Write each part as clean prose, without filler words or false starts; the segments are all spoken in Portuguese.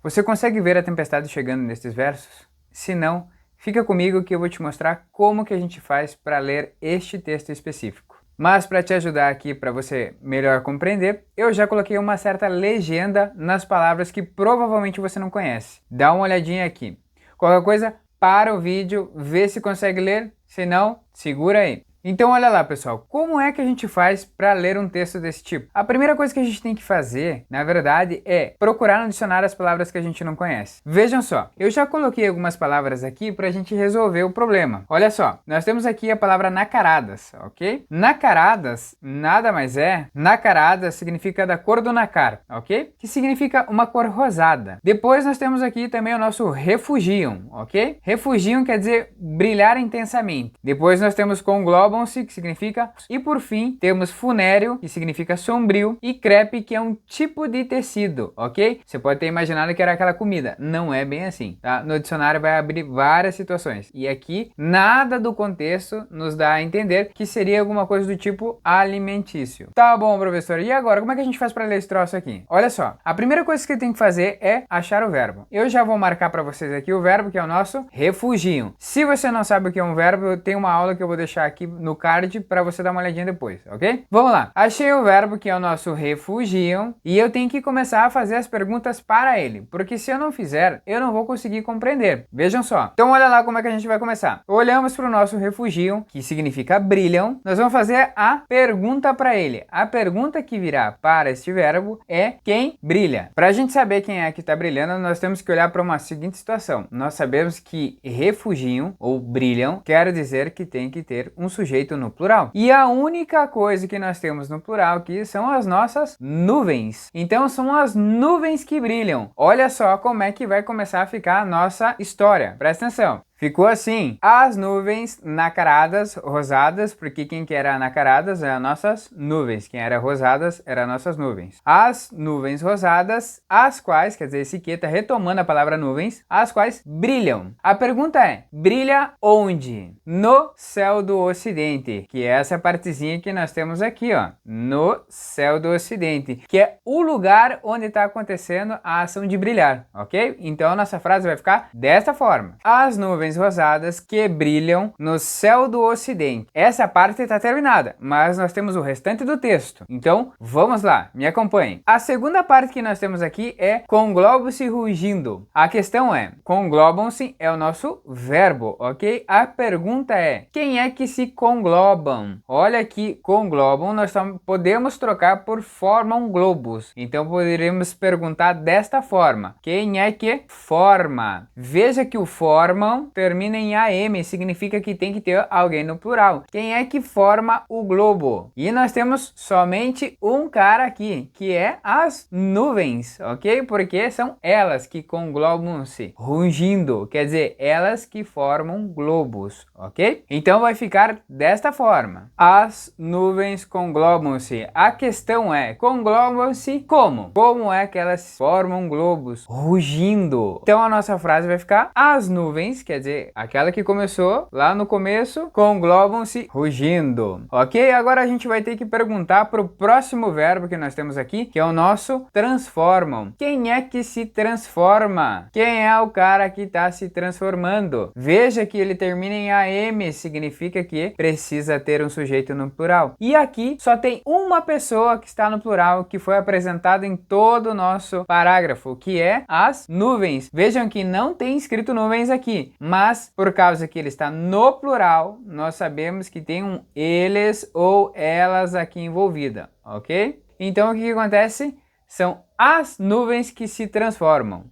Você consegue ver a tempestade chegando nestes versos? Se não, fica comigo que eu vou te mostrar como que a gente faz para ler este texto específico. Mas para te ajudar aqui, para você melhor compreender, eu já coloquei uma certa legenda nas palavras que provavelmente você não conhece. Dá uma olhadinha aqui. Qualquer coisa, para o vídeo, vê se consegue ler, se não, segura aí. Então olha lá, pessoal, como é que a gente faz para ler um texto desse tipo? A primeira coisa que a gente tem que fazer, na verdade, é procurar no dicionário as palavras que a gente não conhece. Vejam só, eu já coloquei algumas palavras aqui para a gente resolver o problema. Olha só, nós temos aqui a palavra nacaradas, ok? Nacaradas nada mais é, nacarada significa da cor do nacar, ok? Que significa uma cor rosada. Depois nós temos aqui também o nosso refugium, ok? Refugium quer dizer brilhar intensamente. Depois nós temos conglobam, que significa, e por fim temos funéreo, que significa sombrio, e crepe, que é um tipo de tecido, ok? Você pode ter imaginado que era aquela comida, não é bem assim, tá? No dicionário vai abrir várias situações, e aqui nada do contexto nos dá a entender que seria alguma coisa do tipo alimentício. Tá bom, professor, e agora, como é que a gente faz para ler esse troço aqui? Olha só, a primeira coisa que tem que fazer é achar o verbo. Eu já vou marcar para vocês aqui o verbo, que é o nosso refugium. Se você não sabe o que é um verbo, eu tenho uma aula que eu vou deixar aqui no card para você dar uma olhadinha depois, ok? Vamos lá. Achei o verbo, que é o nosso refugium, e eu tenho que começar a fazer as perguntas para ele, porque se eu não fizer, eu não vou conseguir compreender. Vejam só. Então olha lá como é que a gente vai começar. Olhamos para o nosso refugium, que significa brilham. Nós vamos fazer a pergunta para ele. A pergunta que virá para este verbo é quem brilha. Para a gente saber quem é que está brilhando, nós temos que olhar para uma seguinte situação. Nós sabemos que refugium, ou brilham, quer dizer que tem que ter um sujeito no plural. E a única coisa que nós temos no plural aqui são as nossas nuvens. Então são as nuvens que brilham. Olha só como é que vai começar a ficar a nossa história. Presta atenção. Ficou assim, as nuvens nacaradas, rosadas, porque quem que era nacaradas eram nossas nuvens, quem era rosadas eram nossas nuvens. As nuvens rosadas, as quais, quer dizer, esse aqui está retomando a palavra nuvens, as quais brilham. A pergunta é, brilha onde? No céu do ocidente, que é essa partezinha que nós temos aqui, ó, no céu do ocidente, que é o lugar onde está acontecendo a ação de brilhar, ok? Então a nossa frase vai ficar desta forma. As nuvens rosadas que brilham no céu do ocidente. Essa parte está terminada, mas nós temos o restante do texto. Então, vamos lá, me acompanhem. A segunda parte que nós temos aqui é conglobam-se rugindo. A questão é, conglobam-se é o nosso verbo, ok? A pergunta é, quem é que se conglobam? Olha aqui, conglobam, nós podemos trocar por formam globos. Então, poderíamos perguntar desta forma, quem é que forma? Veja que o formam termina em AM, significa que tem que ter alguém no plural. Quem é que forma o globo? E nós temos somente um cara aqui, que é as nuvens, ok? Porque são elas que conglobam-se, rugindo, quer dizer, elas que formam globos, ok? Então vai ficar desta forma. As nuvens conglobam-se. A questão é, conglobam-se como? Como é que elas formam globos? Rugindo. Então a nossa frase vai ficar, as nuvens, quer dizer, aquela que começou lá no começo, conglobam-se rugindo. Ok? Agora a gente vai ter que perguntar para o próximo verbo que nós temos aqui, que é o nosso transformam. Quem é que se transforma? Quem é o cara que está se transformando? Veja que ele termina em AM, significa que precisa ter um sujeito no plural. E aqui só tem uma pessoa que está no plural, que foi apresentada em todo o nosso parágrafo, que é as nuvens. Vejam que não tem escrito nuvens aqui, mas por causa que ele está no plural, nós sabemos que tem um eles ou elas aqui envolvida, ok? Então o que acontece? São as nuvens que se transformam.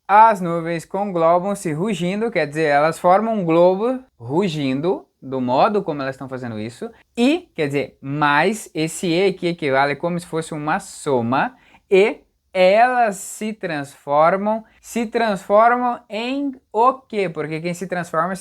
As nuvens conglobam-se rugindo, quer dizer, elas formam um globo rugindo, do modo como elas estão fazendo isso, e, quer dizer, mais esse E que equivale como se fosse uma soma, e elas se transformam em o quê? Porque quem se transforma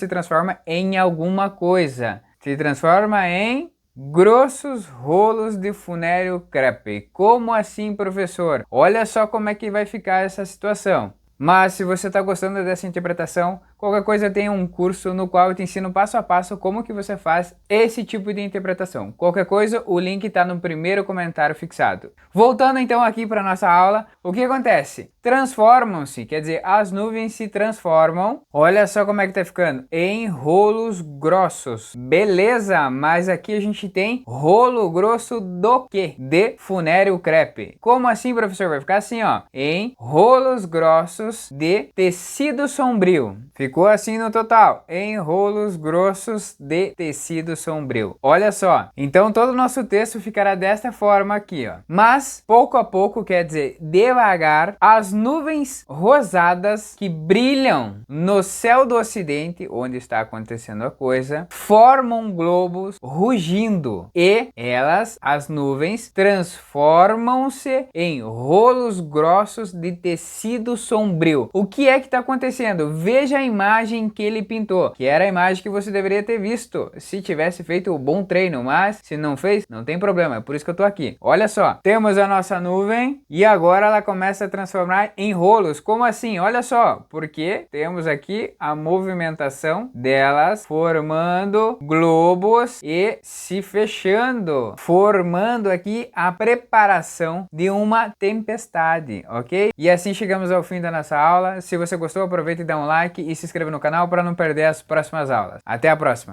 em alguma coisa. Se transforma em grossos rolos de funéreo crepe. Como assim, professor? Olha só como é que vai ficar essa situação. Mas se você está gostando dessa interpretação, qualquer coisa tem um curso no qual eu te ensino passo a passo como que você faz esse tipo de interpretação. Qualquer coisa, o link está no primeiro comentário fixado. Voltando então aqui para nossa aula, o que acontece? Transformam-se, quer dizer, as nuvens se transformam, olha só como é que tá ficando, em rolos grossos. Beleza, mas aqui a gente tem rolo grosso do quê? De funério crepe. Como assim, professor? Vai ficar assim, ó, em rolos grossos de tecido sombrio. Ficou assim no total, em rolos grossos de tecido sombrio. Olha só, então todo o nosso texto ficará desta forma aqui, ó. Mas, pouco a pouco, quer dizer, devagar, as nuvens rosadas que brilham no céu do ocidente, onde está acontecendo a coisa, formam globos rugindo e elas, as nuvens, transformam-se em rolos grossos de tecido sombrio. O que é que está acontecendo? Veja a imagem que ele pintou, que era a imagem que você deveria ter visto se tivesse feito um bom treino, mas se não fez, não tem problema, é por isso que eu tô aqui. Olha só, temos a nossa nuvem e agora ela começa a transformar em rolos. Como assim? Olha só, porque temos aqui a movimentação delas formando globos e se fechando, formando aqui a preparação de uma tempestade, ok? E assim chegamos ao fim da nossa aula. Se você gostou, aproveita e dá um like e se inscreva no canal para não perder as próximas aulas. Até a próxima!